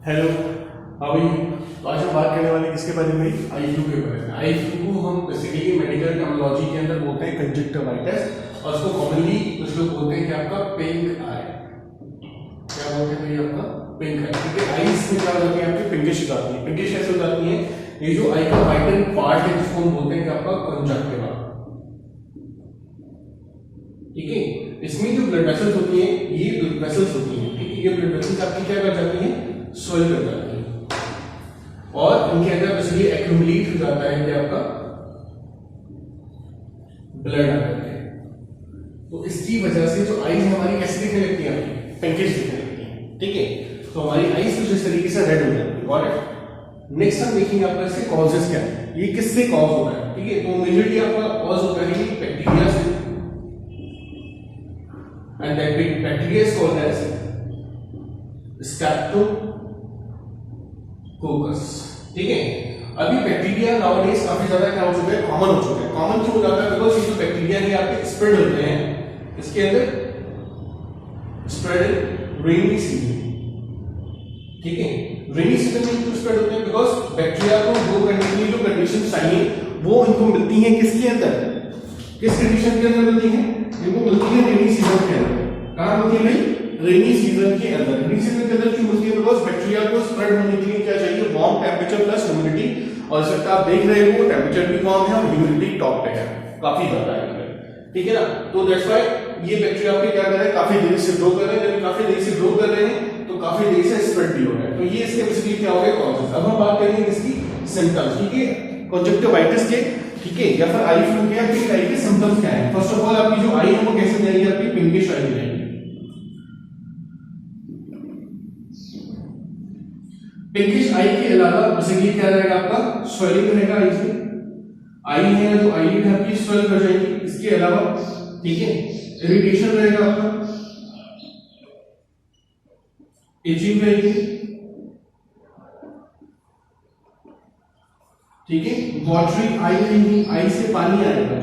Hello. अभी तो आज हम बात करने वाले किसके बारे में? आई फ्लू के बारे में। आई फ्लू को हम बेसिकली मेडिकल टर्मिनोलॉजी के अंदर बोलते हैं कंजक्टिवाइटिस, और उसको कॉमनली कुछ लोग बोलते हैं कि आपका पिंक आई। क्या बोलते हैं भाई? आपका पिंक आई। ठीक है, आईज में क्या हो जाती है? आपकी पिंकिश हो जाती है। पिंकिश कैसे हो जाती है? ये जो आई का वाइटल पार्ट है जिसको हम बोलते हैं कि आपका कंजक्टिवा। ठीक है, इसमें जो ब्लड वेसल्स होती हैं ये ब्लड वेसल्स होती हैं। ठीक है, ये ब्लड वेसल्स आपकी क्या कर जाती हैं? स्वेल कर जाती है, और इनके अंदर बेसिकली एक्यूमुलेट हो जाता है कि आपका ब्लड आ जाता है। तो इसकी वजह से जो आईज हमारी कैसे दिखने लगती है? पिंकिश दिखने लगती है। ठीक है, तो हमारी आईज कुछ इस तरीके से रेड हो जाती है। और नेक्स्ट हम देखेंगे आपका इसके कॉजेस क्या है, ये किससे कॉज हो रहा है। ठीक है, तो मेजरली आपका कॉज होता है बैक्टीरिया से, and that bacteria is called as streptococcus. ठीक है, अभी बैक्टीरिया नाउअडेज काफी ज्यादा क्या हो चुका है? कॉमन हो चुका है। कॉमन क्यों हो जाता है? बिकॉज ये जो बैक्टीरिया है आपके स्प्रेड होते हैं, इसके अंदर स्प्रेड रेनी सीजन। ठीक है, रेनी सीजन में क्यों स्प्रेड होते हैं? बिकॉज बैक्टीरिया को ग्रो करने के लिए जो कंडीशन चाहिए वो इनको मिलती है किसके अंदर? किस कंडीशन के अंदर मिलती है? इनको मिलती है रेनी सीजन के अंदर। कहां मिलती है भाई? रेनी सीजन के अंदर। रेनी सीजन के अंदर क्यों मिलती है? बिकॉज बैक्टीरिया को स्प्रेड होने के लिए क्या चाहिए? Warm temperature plus humidity. और इस वक्त आप देख रहे हो टेम्परेचर भी वार्म है और ह्यूमिडिटी टॉप पे है, काफी ज्यादा है। ठीक है ना, तो दैट्स व्हाई ये बैक्टीरिया आपके क्या कर रहे हैं? काफी देर से ग्रो कर रहे हैं। जब काफी देर से ग्रो कर रहे हैं तो काफी देर से स्प्रेड भी हो रहा है। तो ये इसके बेसिकली क्या हो गया? कॉजेस। अब हम बात करेंगे इसकी सिम्टम्स। ठीक है, कंजक्टिवाइटिस के, ठीक है, या फिर आई फ्लू के या पिंक आई के सिम्टम्स क्या है? फर्स्ट ऑफ ऑल आपकी जो आई है वो कैसे जाएगी? आपकी पिंकिश आई जाएगी। पिंकिश आई के अलावा बेसिकली क्या रहेगा? आपका स्वेलिंग रहेगा आई से। आई है तो आईलिड आपकी स्वेल कर जाएगी। इसके अलावा ठीक है, इरिटेशन रहेगा आपका, इचिंग रहेगी। ठीक है, वाटरिंग आई रहेगी, आई से पानी आएगा,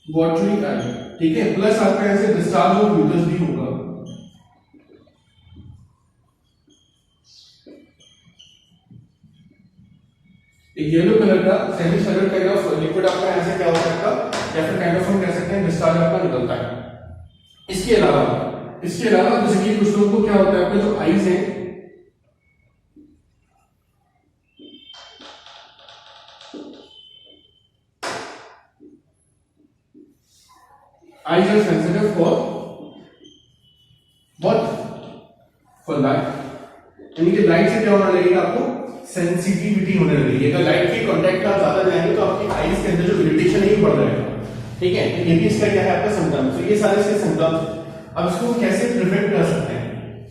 वाटरिंग आई। ठीक है, प्लस आपका ऐसे डिस्चार्ज ऑफ म्यूकस भी होगा। येलो कलर का semi solid kind of liquid आपका ऐसे क्या हो सकता है, या फिर काइंड ऑफ हम कह सकते हैं डिस्चार्ज आपका निकलता है। इसके अलावा बेसिकली कुछ लोगों को क्या होता है? आपके जो आईज है eyes are sensitive for what? For light. यानी कि लाइट से क्या होने लगेगा? आपको सेंसिटिविटी होने लगेगी। अगर लाइट के कांटेक्ट आप ज्यादा जाएंगे तो आपकी आईज के अंदर जो इरिटेशन है ये बढ़ जाएगा। ठीक है, ये भी इसका क्या है? आपका सिम्टम्स। तो ये सारे इसके सिम्टम्स। अब इसको हम कैसे प्रिवेंट कर सकते हैं?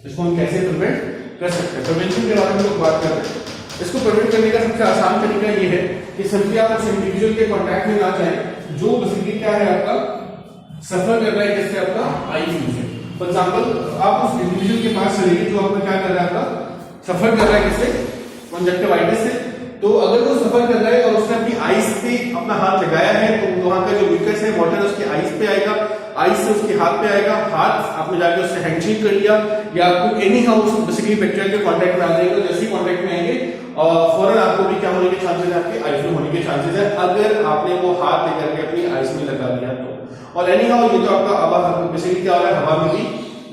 इसको हम कैसे प्रिवेंट कर सकते हैं? प्रिवेंशन के बारे में लोग बात कर रहे हैं। इसको प्रिवेंट करने का सबसे आसान तरीका ये है कि सिंपली आप उस इंडिविजुअल के कांटेक्ट में ना जाएं जो बेसिकली क्या है? आपका सफर कर रहा है जिससे आपका आई फ्लू से। फॉर एग्जांपल आप उस इंडिविजुअल के पास चलेंगे जो आपका क्या कर रहा है? आपका सफर कर रहा है किससे? कंजक्टिवाइटिस से। तो अगर वो सफर कर रहा है और उसने अपनी आईज पे अपना हाथ लगाया है तो वहां का जो म्यूकस है, वाटर उसके आईज पे आएगा, आईज से उसके हाथ पे आएगा, हाथ आपने जाके उससे हैंडशेक कर लिया या आपको एनी हाउ बेसिकली बैक्टीरिया के कांटेक्ट में आ जाएगा। जैसे ही कांटेक्ट में आएंगे और फौरन आपको भी क्या होने के चांसेस है? आपके आई फ्लू होने के चांसेस है, अगर आपने वो हाथ लेकर के अपनी आईज में लगा लिया तो। और एनी हाउ ये जो आपका हवा बेसिकली क्या हो रहा है? हवा में भी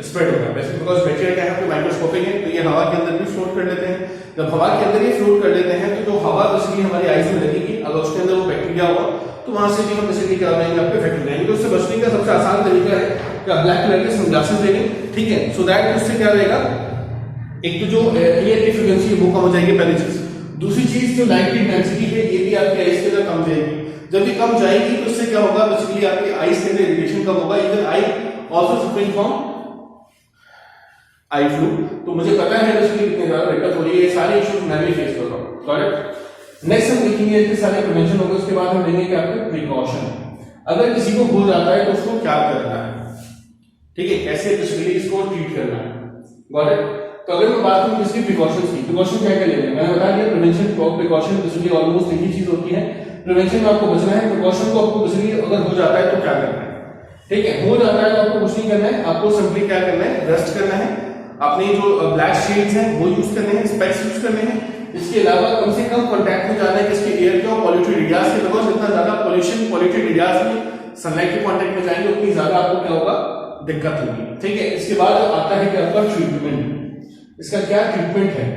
स्प्रेड होगा। वैसे बिकॉज बैक्टीरिया क्या है? माइक्रोस्कोपिक है, तो ये हवा के अंदर भी फ्लोट कर लेते हैं। जब हवा के अंदर ये फ्लोट कर लेते हैं तो जो हवा बेसिकली हमारी आईज में लगेगी, अगर उसके अंदर वो बैक्टीरिया होगा तो वहां से भी हम बेसिकली क्या रहेंगे? आपके इफेक्ट रहेंगे। तो उससे बचने का सबसे आसान तरीका है कि आप ब्लैक कलर के सनग्लासेस लेंगे। ठीक है, सो दैट उससे क्या रहेगा? एक तो जो एयर की फ्रीक्वेंसी है वो कम हो जाएगी, पहली चीज। दूसरी चीज जो लाइट की इंटेंसिटी है ये भी आपके आईज के अंदर कम जाएगी। जब ये कम जाएगी तो इससे क्या होगा? बेसिकली आपकी आईज के अंदर इरिटेशन कम होगा। Even I also suffering from eye flu. तो मुझे पता है इसकी कितनी ज्यादा दिक्कत हो रही है। ये सारे इश्यूज मैं भी फेस कर रहा हूं। करेक्ट। नेक्स्ट हम देखेंगे इसके सारे प्रिवेंशन होंगे। उसके बाद हम देखेंगे कि आपके प्रिकॉशन, अगर किसी को हो जाता है तो उसको क्या करना है। ठीक है, कैसे बेसिकली इसको ट्रीट करना है। Got it. तो अगर मैं बात करूं इसकी प्रिकॉशंस की, प्रिकॉशन क्या क्या लेने हैं? मैंने बता दिया प्रिवेंशन प्रिकॉशन बेसिकली ऑलमोस्ट एक ही चीज होती है। प्रिवेंशन में आपको बचना है, प्रिकॉशन को आपको बेसिकली अगर हो जाता है तो क्या करना है। ठीक है, हो जाता है तो आपको कुछ नहीं करना है, आपको सिंपली क्या करना है? रेस्ट करना है। अपने जो ब्लैक शेड्स हैं वो यूज करने हैं, स्पेक्स यूज करने हैं। इसके अलावा कम से कम कांटेक्ट में जाना है किसके, एयर के और पॉल्यूटेड एरियाज के। बिकॉज जितना ज्यादा पॉल्यूशन पॉल्यूटेड एरियाज में सनलाइट के कांटेक्ट में जाएंगे उतनी ज्यादा आपको क्या होगा, दिक्कत होगी। ठीक है, इसके बाद आता है क्या आपका ट्रीटमेंट। इसका क्या ट्रीटमेंट है,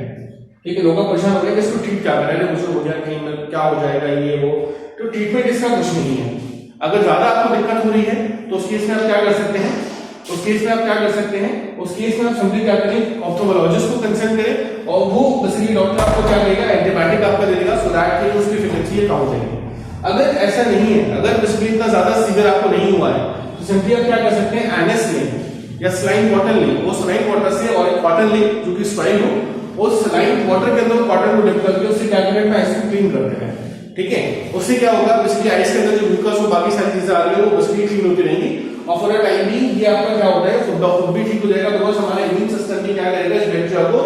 ठीक है, लोग परेशान हो रहे हैं कि इसको ट्रीट क्या करें, मुझे हो जाए कहीं क्या हो जाएगा ये वो। तो ट्रीटमेंट इसका कुछ नहीं है। अगर ज्यादा आपको दिक्कत हो रही है तो उस केस में आप क्या कर सकते हैं, उस केस में आप क्या कर सकते हैं, उस केस में आप सिंपली क्या करें, ऑप्थेल्मोलॉजिस्ट को कंसल्ट करें और वो बेसिकली डॉक्टर आपको क्या करेगा, एंटीबायोटिक आपका दे देगा सो दैट कि उसकी फ्रीक्वेंसी कम हो जाएगी। अगर ऐसा नहीं है, अगर बेसिकली इतना ज्यादा सीवियर आपको नहीं हुआ है तो सिंपली आप क्या कर सकते हैं, एनएस लें या सलाइन वाटर लें। वो सलाइन वाटर से और एक कॉटन लें जो कि स्टराइल हो, उस सलाइन वाटर के अंदर कॉटन को डिप करके उससे क्या करें, आइस को क्लीन करते हैं। ठीक है, उससे क्या होगा, बेसिकली आइस के अंदर जो म्यूकस और बाकी सारी चीजें आ रही है वो बेसिकली क्लीन होती रहेंगी और फॉर अ टाइम भी ये आपका क्या होता है, खुद भी ठीक हो जाएगा। बिकॉज हमारे इम्यून सिस्टम की क्या करेगा, इस बैक्टीरिया को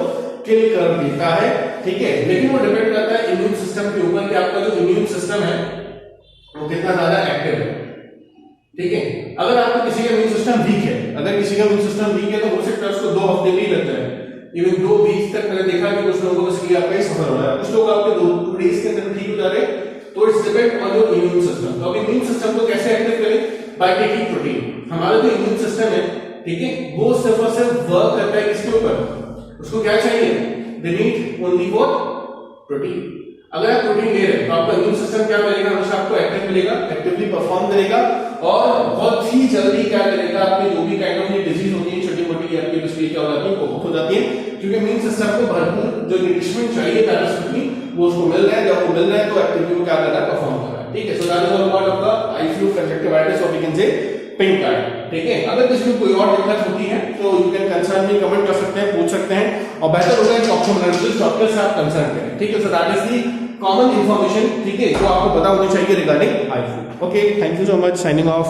किल कर देता है। ठीक है, लेकिन वो डिपेंड करता है इम्यून सिस्टम के ऊपर कि आपका जो इम्यून सिस्टम है वो कितना ज्यादा एक्टिव है। ठीक है, अगर आपका किसी का इम्यून सिस्टम वीक है, अगर किसी का इम्यून सिस्टम वीक है तो हो सकता है उसको 2 हफ्ते भी लग जाए, इवन 2 वीक तक। मैंने देखा कि कुछ लोगों को इसलिए आपका सफर हो रहा है, कुछ लोग आपके 2 डेज के अंदर ठीक हो जा रहे हैं। तो it's depend on your immune system. तो अब इम्यून सिस्टम को कैसे एक्टिव करें, बाय टेकिंग प्रोटीन। हमारा जो इम्यून सिस्टम है, ठीक है, वो सिर्फ और सिर्फ वर्क करता है किसके ऊपर, उसको क्या चाहिए, they need only for protein. अगर आप प्रोटीन ले रहे हैं तो आपका इम्यून सिस्टम क्या मिलेगा, हमेशा आपको एक्टिव मिलेगा, एक्टिवली परफॉर्म करेगा और बहुत ही जल्दी क्या करेगा, आपकी जो भी काइंड ऑफ ये डिजीज होती है छोटी मोटी आपकी बेसिकली क्या हो जाती है, कोप हो जाती है, क्योंकि इम्यून सिस्टम को भरपूर जो न्यूट्रिशन चाहिए बैलेंस में वो उसको मिल रहा है। जब वो मिल रहा है तो एक्टिवली वो क्या कर रहा है, परफॉर्म कर रहा है। ठीक है, so that is all about आपका आई फ्लू, कंजक्टिवाइटिस और वी कैन से पिंक आई। ठीक है, अगर किसी को कोई और दिक्कत होती है तो you can concern me, comment कर सकते हैं, पूछ सकते हैं और बेहतर होगा कि ऑप्थेल्मोलॉजिस्ट डॉक्टर से आप कंसर्न करें। ठीक है, so that is the common information, ठीक है, जो आपको पता होनी चाहिए regarding eye flu. Okay, thank you so much, signing off.